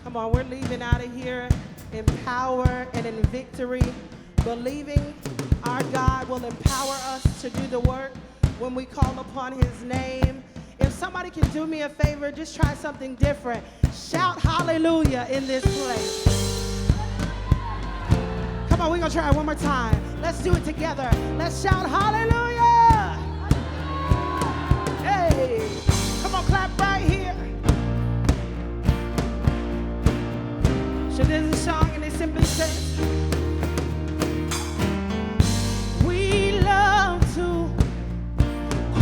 Come on, we're leaving out of here in power and in victory, believing our God will empower us to do the work when we call upon his name. If somebody can do me a favor, just try something different. Shout hallelujah in this place. Come on, we're going to try it one more time. Let's do it together. Let's shout hallelujah. Hey, come on, clap right here. So there's a song and it simply says, we love to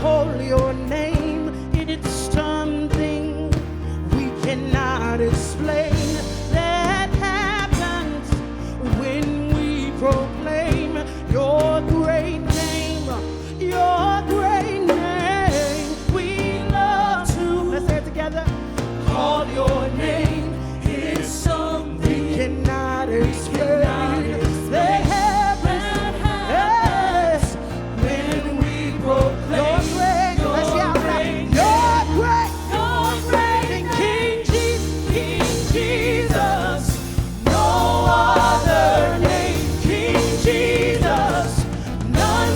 call your name. It's something we cannot explain that happens when we proclaim your great name, your great name. We love to, let's say it together, call your name. It's something we cannot explain that happens, yes, when we proclaim your great, let's shout that.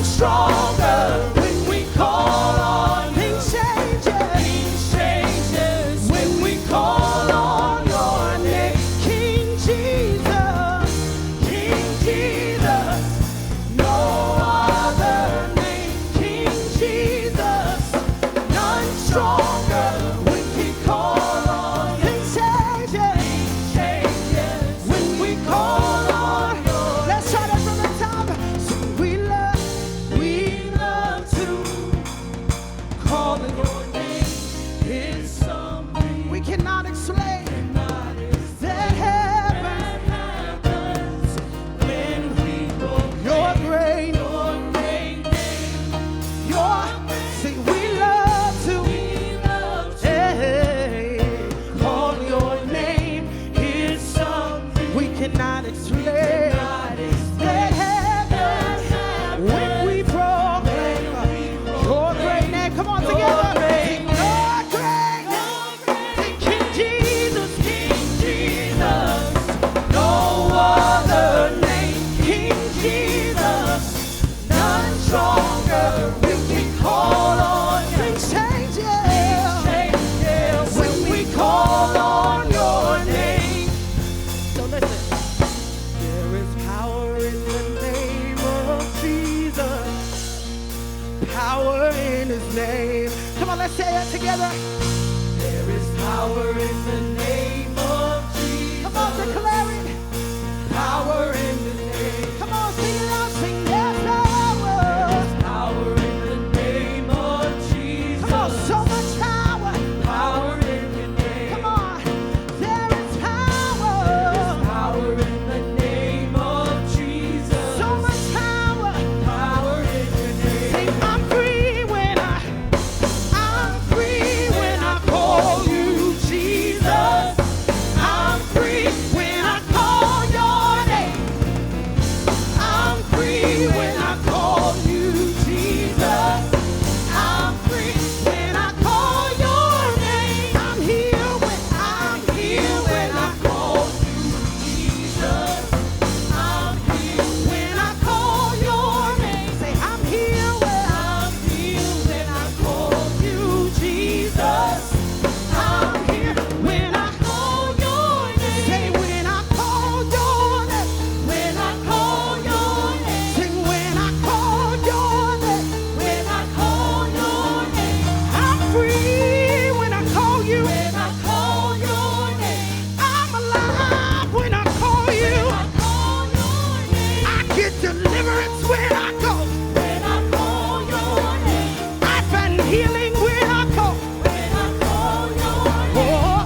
Stronger when we call on things changes when we call on your name. King Jesus, no other name. King Jesus, none stronger when we call on things changes when we call on your. Let's try that from the top. So we love to calling your name is something we cannot explain that happens when we proclaim your great name. Your, see, we love to hey, call your name is something we cannot explain that happens when we proclaim your great name. Come on together. Sing your great name. Sing King Jesus, no other name. King Jesus, none stronger. When we call on things changes when we call on your name. So listen, there is power in the name of Jesus. Power in his name. Come on, let's say that together. There is power in the name of Jesus. Come on, declare it. Power in the name. Come on, sing it out. Sing there's power. There's power in the name of Jesus. Come on, so much power. Power in the name. Come on, there is power. There's power in the name of Jesus. So much power. Power in the name. Sing, I'm free when I call you Jesus. I'm free when I call your name. I'm free when I call you Jesus. I'm free when I call your name. I'm here when I call you Jesus. I'm here when I call your name. Say, I'm here when I call you Jesus. I'm here when I call your name. Say, when I call your name. When I call your name. Sing, when I call your name. When I call your name. I'm free when I call you. When I call your name. I'm alive when I call you. When I call your name. I get deliverance when I go. When I call your name. I find healing when I go. When I call your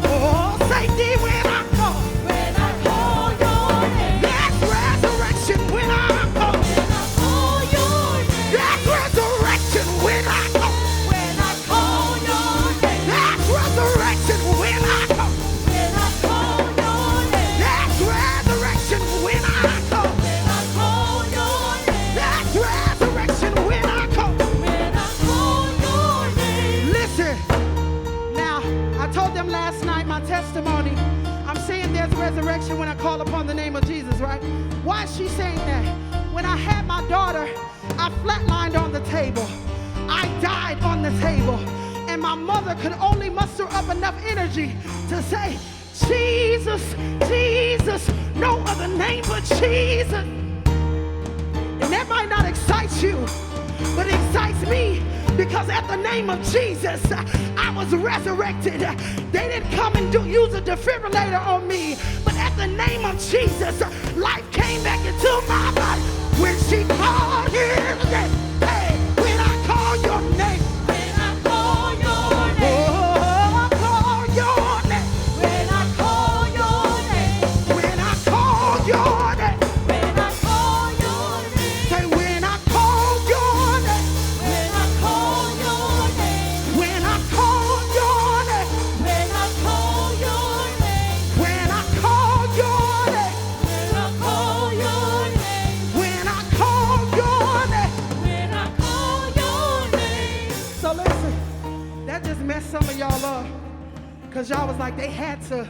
name. Safety when I go. When I call your name. There's resurrection when I go. When I call your name. There's resurrection when I go. When I call your name. There's resurrection when I go. When I call your name. There's resurrection when I go. When I call your name. There's resurrection when I go. When I call your name. Listen, now I told them last night my testimony. I'm saying there there's resurrection when I call upon the name of Jesus, right? Why is she saying that? When I had my daughter, I flatlined on the table. I died on the table. And my mother could only muster up enough energy to say, Jesus, Jesus, no other name but Jesus. And that might not excite you, but it excites me, because at the name of Jesus, I was resurrected. They didn't come and use a defibrillator on me, but at the name of Jesus, life came back into my body. When she called him, hey, when I call your name, When I call your name, oh, call your name, when I call your name, when I call your name, when I call your name, say when I call your name, when I call your name, when I call your name, when I call your name, when I call your name, when I call your name, when I call your name. when I call your name. So listen, that just messed some of y'all up, because y'all was like, they had to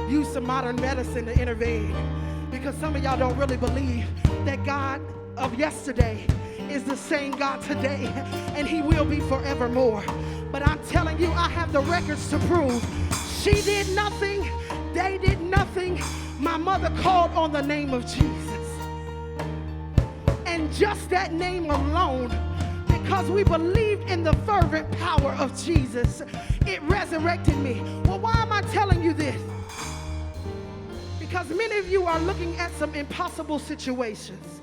use some modern medicine to intervene, because some of y'all don't really believe that God of yesterday is the same God today, and he will be forevermore. But I'm telling you, I have the records to prove. She did nothing, they did nothing. My mother called on the name of Jesus. And just that name alone, because we believed in the fervent power of Jesus, it resurrected me. Well, why am I telling you this? Because many of you are looking at some impossible situations,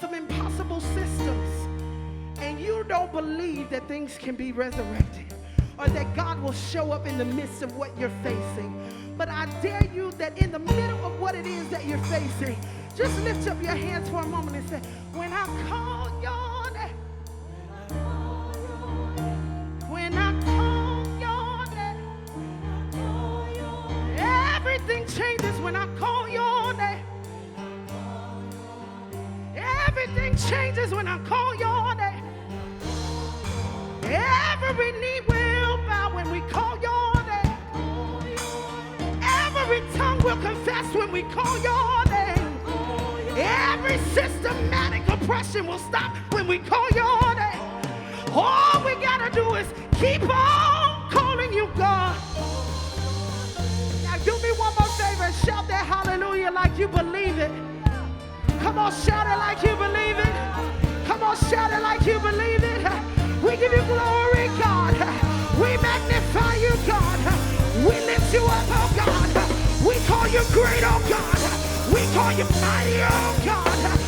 some impossible systems, and you don't believe that things can be resurrected or that God will show up in the midst of what you're facing. But I dare you that in the middle of what it is that you're facing, just lift up your hands for a moment and say, when I call your name, when I call your name, everything changes when I call your name. Everything changes when I call your name. Every knee will bow when we call your name. Every tongue will confess when we call your name. Every systematic oppression will stop when we call your name. All we gotta do is keep on calling you God. Now do me one more favor and shout that hallelujah like you believe it. Come on, shout it like you believe it. Come on, shout it like you believe it. We give you glory, God. We magnify you, God. We lift you up, oh God. We call you great, oh God. We call you mighty, oh God.